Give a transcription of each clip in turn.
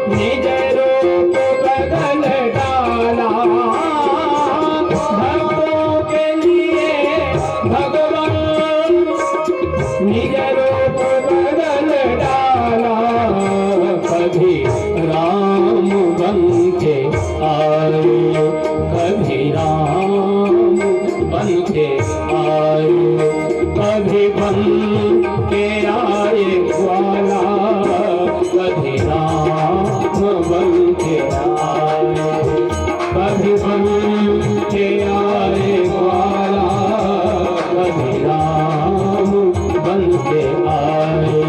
निज रूप बदल डाला, भक्तों के लिए भगवान निज रूप बदल डाला। कभी राम बन के आए, कभी राम बन के आए, कभी बन के आए ग्वाला, कभी राम बन के आए, कभी बन के आए ग्वाला, कभी राम बन के आए।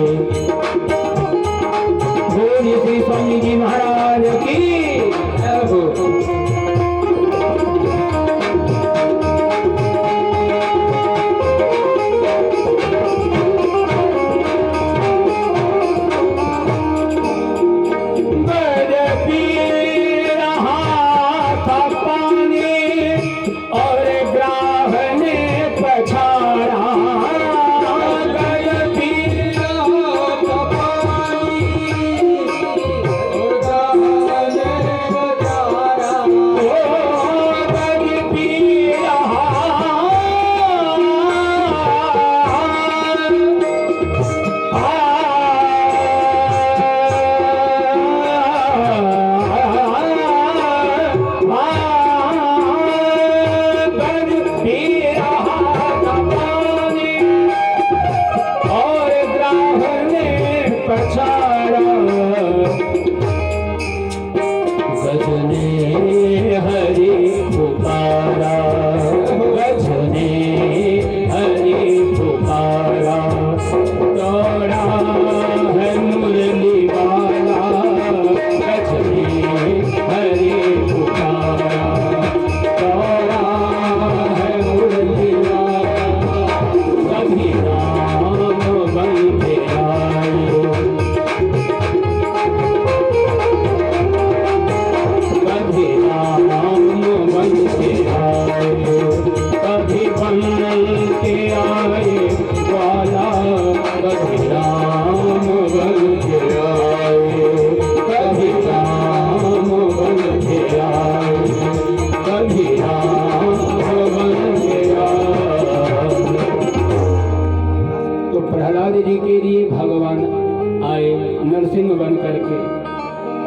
बोलिए श्री स्वामी जी महाराज की जय हो। नरसिंह बन करके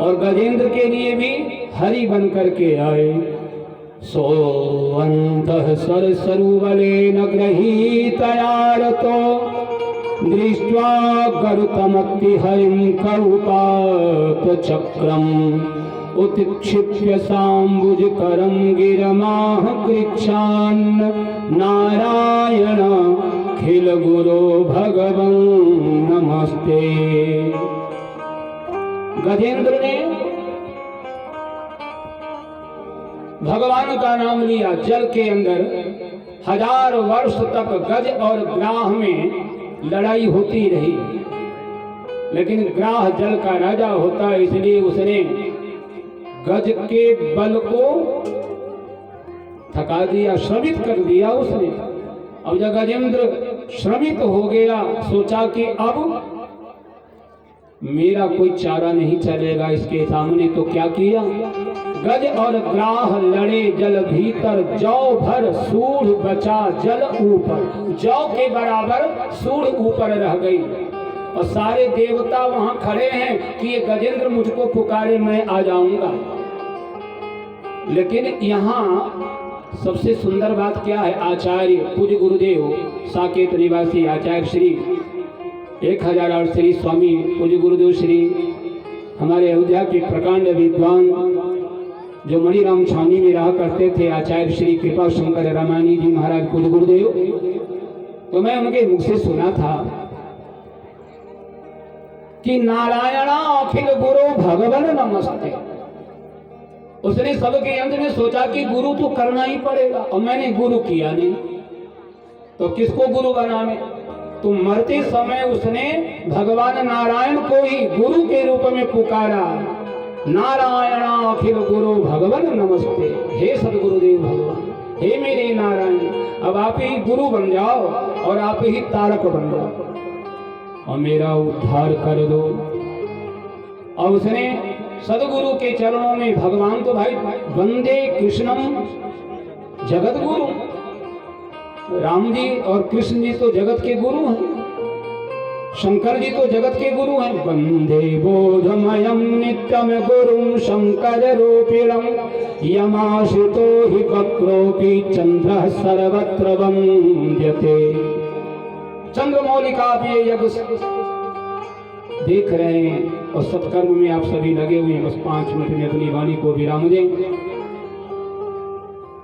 और गजेंद्र के लिए भी हरि बन करके आए। सोऽन्तः सरसरुबलेन गृहीतयारतो दृष्ट्वा गरुतमतिहरिं कौपातचक्रम् उत्क्षिप्य साम्बुजकरं गिरमाह कृच्छान् नारायण खिल गुरो भगवन् नमस्ते। गजेंद्र ने भगवान का नाम लिया। जल के अंदर 1000 वर्ष तक गज और ग्राह में लड़ाई होती रही, लेकिन ग्राह जल का राजा होता है, इसलिए उसने गज के बल को थका दिया, श्रमित कर दिया उसने। अब जब गजेंद्र श्रमित हो गया, सोचा कि अब मेरा कोई चारा नहीं चलेगा इसके सामने, तो क्या किया, गज और ग्राह लड़े जल भीतर, जौ भर सूढ़ बचा जल ऊपर। जौ के बराबर सूढ़ ऊपर रह गई और सारे देवता वहां खड़े हैं कि ये गजेंद्र मुझको पुकारे, मैं आ जाऊंगा। लेकिन यहाँ सबसे सुंदर बात क्या है, आचार्य पूज्य गुरुदेव साकेत निवासी आचार्य श्री 1008 श्री स्वामी पूज्य गुरुदेव श्री हमारे अयोध्या के प्रकांड विद्वान जो मणिराम छावनी में रहा करते थे, आचार्य श्री कृपा शंकर रामानी जी महाराज पूज्य गुरुदेव, तो मैं उनके मुख से सुना था कि नारायण अखिल गुरु भगवान नमस्ते। उसने सबके अंत में सोचा कि गुरु तो करना ही पड़ेगा, और मैंने गुरु किया नहीं तो किसको गुरु बनावे। तो मरते समय उसने भगवान नारायण को ही गुरु के रूप में पुकारा, नारायण अखिल गुरु भगवान नमस्ते। हे सदगुरुदेव भगवान, हे मेरे नारायण, अब आप ही गुरु बन जाओ और आप ही तारक बन जाओ और मेरा उद्धार कर दो। और उसने सदगुरु के चरणों में, भगवान तो भाई वंदे कृष्णम जगत गुरु, राम जी और कृष्ण जी तो जगत के गुरु हैं, शंकर जी तो जगत के गुरु हैं। वंदे बोधमयम नित्यम गुरुम शंकर रूपिणम यमाश्रितो हि वक्रोपि चंद्र सर्वत्र वंद्यते। चंद्रमौलिका भी यज्ञ देख रहे हैं और सत्कर्म में आप सभी लगे हुए हैं। बस 5 मिनट में अपनी वाणी को विराम दें।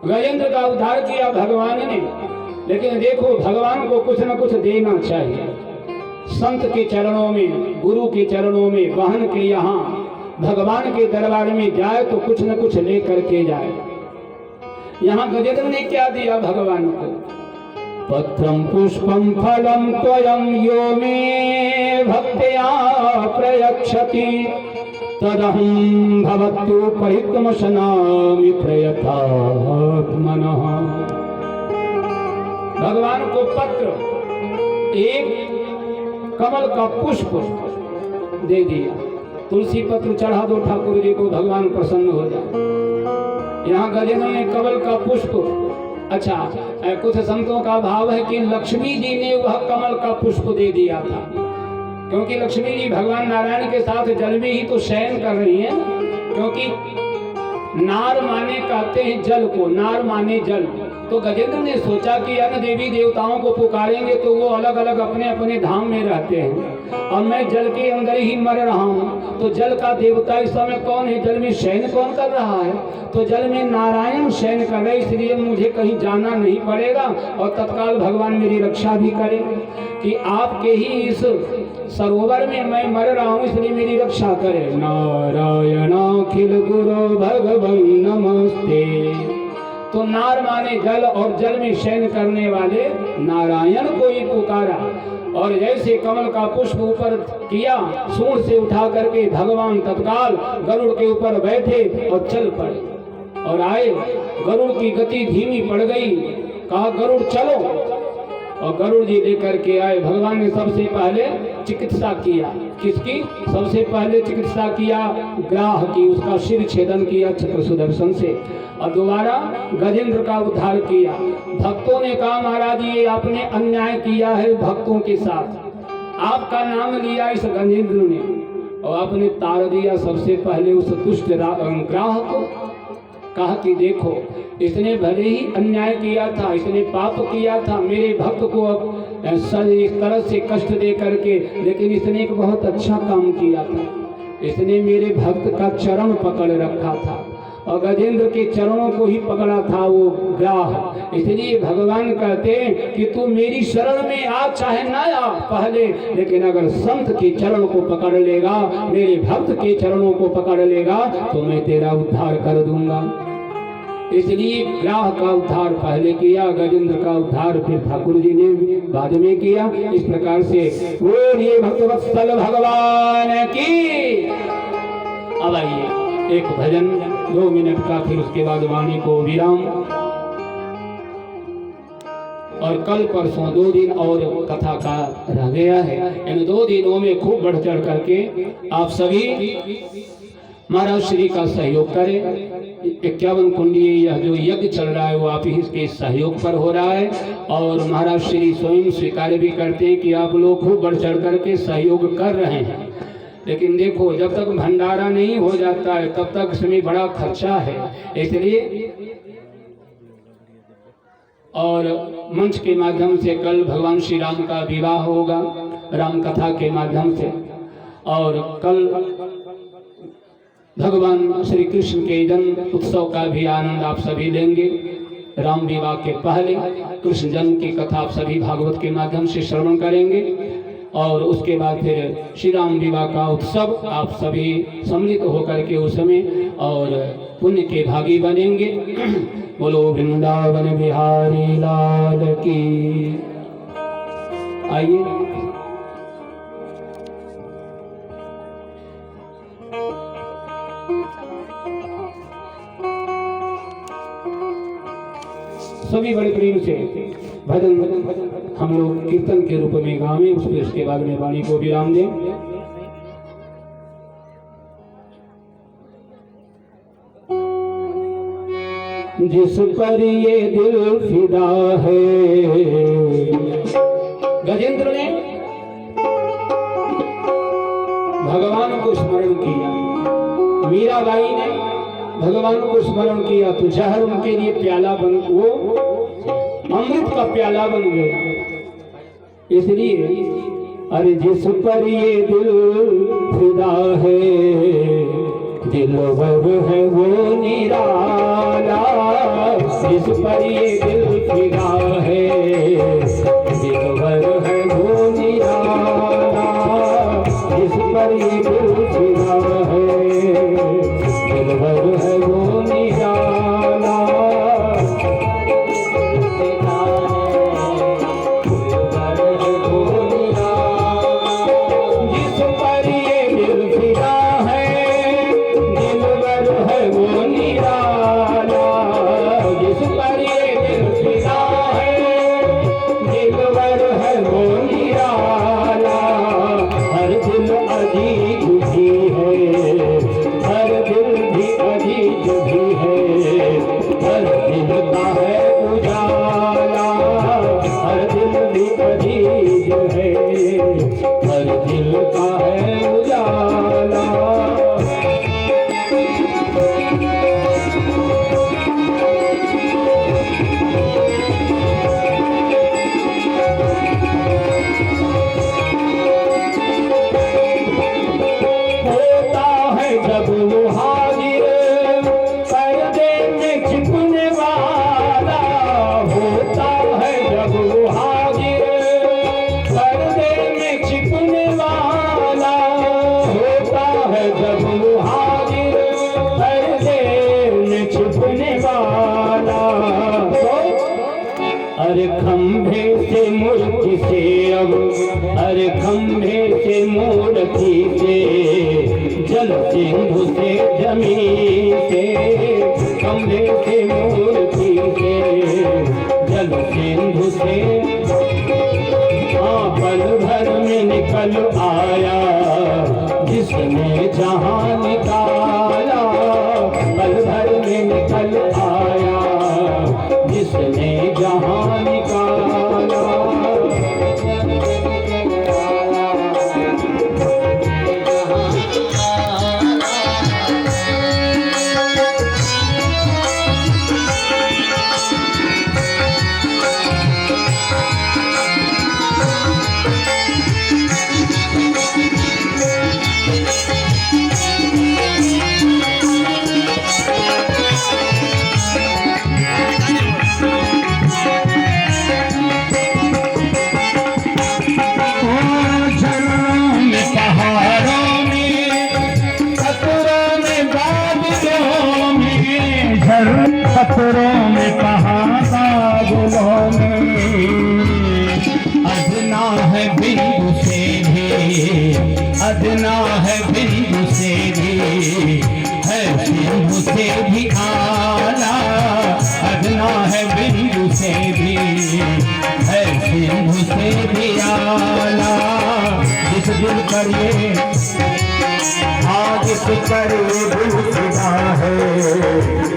गजेंद्र का उद्धार किया भगवान ने, लेकिन देखो भगवान को कुछ न कुछ देना चाहिए। संत के चरणों में, गुरु के चरणों में, वाहन के यहाँ भगवान के दरबार में जाए तो कुछ न कुछ लेकर के जाए। यहाँ गजेंद्र ने क्या दिया भगवान को? पत्रम पुष्पम फलम त्वयं यो मे भक्त्या प्रयच्छति तदहं भवत्युपहितमशनामि प्रयतात्मनः। भगवान को पत्र, एक कमल का पुष्प दे दिया। तुलसी पत्र चढ़ा दो ठाकुर जी को, भगवान प्रसन्न हो जाए। यहाँ गजेंद्र ने कमल का पुष्प, अच्छा कुछ संतों का भाव है कि लक्ष्मी जी ने वह कमल का पुष्प दे दिया था, क्योंकि लक्ष्मी जी भगवान नारायण के साथ जल में ही तो शयन कर रही हैं। क्योंकि नार माने कहते हैं जल को, नार माने जल। तो गजेंद्र ने सोचा कि अन्य देवी देवताओं को पुकारेंगे तो वो अलग अलग अपने अपने धाम में रहते हैं, और मैं जल के अंदर ही मर रहा हूँ। तो जल का देवता इस समय कौन है? जल में शयन कौन कर रहा है? तो जल में नारायण शयन कर रहे, इसलिए मुझे कहीं जाना नहीं पड़ेगा और तत्काल भगवान मेरी रक्षा भी करेंगे कि आपके ही इस सरोवर में मैं मर रहा हूँ, इसलिए मेरी रक्षा करे। नारायणाखिल गुरु भगवन नमस्ते। तो नार माने जल, और जल में शयन करने वाले नारायण को ही पुकारा। और जैसे कमल का पुष्प ऊपर किया, सूंड से उठा करके भगवान तत्काल गरुड़ के ऊपर बैठे और चल पड़े और आए। गरुड़ की गति धीमी पड़ गई, कहा गरुड़ चलो, और गरुड़ जी लेकर के आए। भगवान ने सबसे पहले चिकित्सा किया, किसकी? सबसे पहले चिकित्सा किया ग्राह की, उसका सिर छेदन किया चक्र सुदर्शन से, और दोबारा गजेंद्र का उद्धार किया। भक्तों ने कहा महाराज ये आपने अन्याय किया है भक्तों के साथ, आपका नाम लिया इस गजेंद्र ने और आपने तार दिया सबसे पहले उस दुष्ट ग्राह को। कहा कि देखो इसने भले ही अन्याय किया था, इसने पाप किया था, मेरे भक्त को इस तरह से कष्ट दे करके, लेकिन इसने एक बहुत अच्छा काम किया था। इसने मेरे भक्त का चरण पकड़ रखा था और गजेंद्र के चरणों को ही पकड़ा था वो ग्राह। इसलिए भगवान कहते हैं कि तू मेरी शरण में आ चाहे ना आ पहले, लेकिन अगर संत के चरण को पकड़ लेगा, मेरे भक्त के चरणों को पकड़ लेगा, तो मैं तेरा उद्धार कर दूंगा। इसलिए ग्राह का उद्धार पहले किया, गजेंद्र का उद्धार फिर ठाकुर जी ने बाद में किया। इस प्रकार से बोलिए भक्तवत्सल भगवान की। अब आइए एक भजन 2 मिनट का, फिर उसके बाद वाणी को विराम। और कल परसों 2 दिन और कथा का रह गया है। इन 2 दिनों में खूब बढ़ चढ़ करके आप सभी महाराज श्री का सहयोग करें। 51 कुंडीय यह जो यज्ञ चल रहा है वो आप ही के सहयोग पर हो रहा है, और महाराज श्री स्वयं स्वीकार भी करते हैं कि आप लोग खूब बढ़ चढ़ करके सहयोग कर रहे हैं। लेकिन देखो जब तक भंडारा नहीं हो जाता है तब तक इसमें बड़ा खर्चा है। इसलिए और मंच के माध्यम से कल भगवान श्री राम का विवाह होगा राम कथा के माध्यम से, और कल भगवान श्री कृष्ण के जन्म उत्सव का भी आनंद आप सभी लेंगे। राम विवाह के पहले कृष्ण जन्म की कथा आप सभी भागवत के माध्यम से श्रवण करेंगे, और उसके बाद फिर श्री राम विवाह का उत्सव आप सभी सम्मिलित होकर के उसमें और पुण्य के भागी बनेंगे। बोलो वृंदावन बिहारी लाल की। आइए सभी बड़े प्रेम से भजन हम लोग कीर्तन के रूप में गावें, उसके बाद में वाणी को विराम दें। जिस पर ये दिल फिदा है। गजेंद्र ने भगवान को स्मरण किया, मीराबाई ने भगवान को स्मरण किया, तो जहर उनके लिए प्याला बन, वो अमृत का प्याला बन गया। इसलिए अरे जिस पर ये दिल फिदा है, दिलवर है वो निराला। जिस पर ये दिल फिदा है, दिलवर है वो निराला। जिस पर ये दिल फिदा है, दिलवर है वो निराला। अरे खंभे से मूर्ति से अब, अरे खंभे से मूर्ति से, जल सिंधु से जमीन से। खंभे से मूर्ति से, जल सिंधु से, हाँ पल भर में निकल आया जिसने जहां निकाला। पल भर में निकल आया जिसने जहां निकाला। खतरों में पहाड़ा गुलों में, अदना है बिंदु से भी, अदना है बिंदु से भी, है सिंधु से भी आला। अदना है बिंदु से भी, है सिंधु से भी आला। जिस दिल पर ये जिस पर ये दिल फिदा है,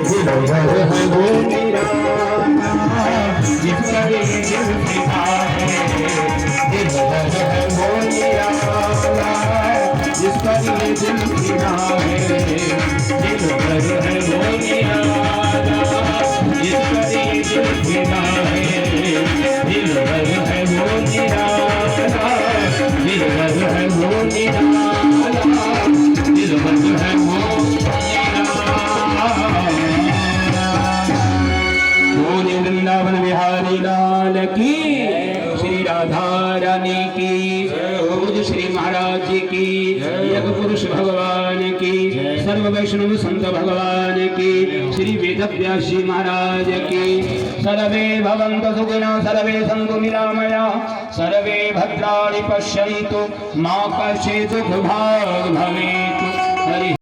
दिलवर है वो निराला। जिस पर ये दिल फिदा है, दिलवर है वो निराला। जिस पर ये दिल फिदा है, दिलवर है वो निराला। जिस पर ये दिल फिदा है, दिलवर है वो निराला। दिलवर है वो निराला। दिलवर है वो वृंदावन बिहारी लाल की, श्री राधा रानी की, पूज्य श्री महाराज जी की, यज्ञ पुरुष भगवान की, सर्व वैष्णव संत भगवान की, श्री वेदव्यास जी महाराज की। सर्वे भवन्तु सुखिनः, सर्वे सन्तु निरामया, सर्वे भद्राणि पश्यन्तु, मा कश्चित् दुःखभाग् भवेत्। हरि